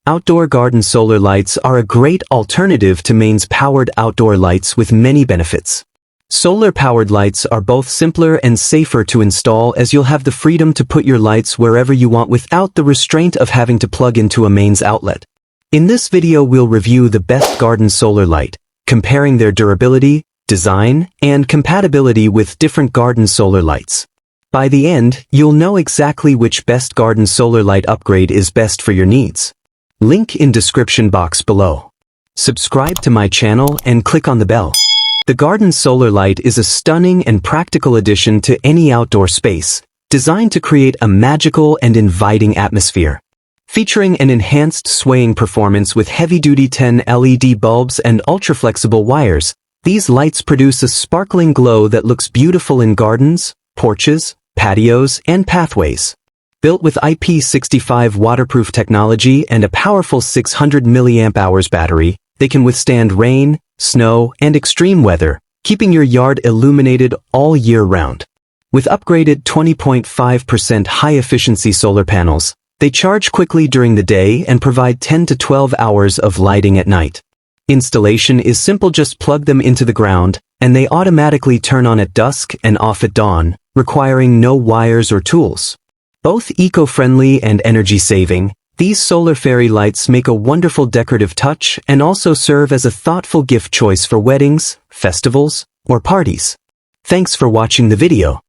Outdoor garden solar lights are a great alternative to mains-powered outdoor lights with many benefits. Solar-powered lights are both simpler and safer to install, as you'll have the freedom to put your lights wherever you want without the restraint of having to plug into a mains outlet. In this video we'll review the best garden solar light, comparing their durability, design, and compatibility with different garden solar lights. By the end, you'll know exactly which best garden solar light upgrade is best for your needs. Link in description box below. Subscribe to my channel and click on the bell. The garden solar light is a stunning and practical addition to any outdoor space, designed to create a magical and inviting atmosphere. Featuring an enhanced swaying performance with heavy-duty 10 LED bulbs and ultra-flexible wires, these lights produce a sparkling glow that looks beautiful in gardens, porches, patios, and pathways. Built with IP65 waterproof technology and a powerful 600 mAh battery, they can withstand rain, snow, and extreme weather, keeping your yard illuminated all year round. With upgraded 20.5% high-efficiency solar panels, they charge quickly during the day and provide 10 to 12 hours of lighting at night. Installation is simple, just plug them into the ground, and they automatically turn on at dusk and off at dawn, requiring no wires or tools. Both eco-friendly and energy-saving, these solar fairy lights make a wonderful decorative touch and also serve as a thoughtful gift choice for weddings, festivals, or parties. Thanks for watching the video.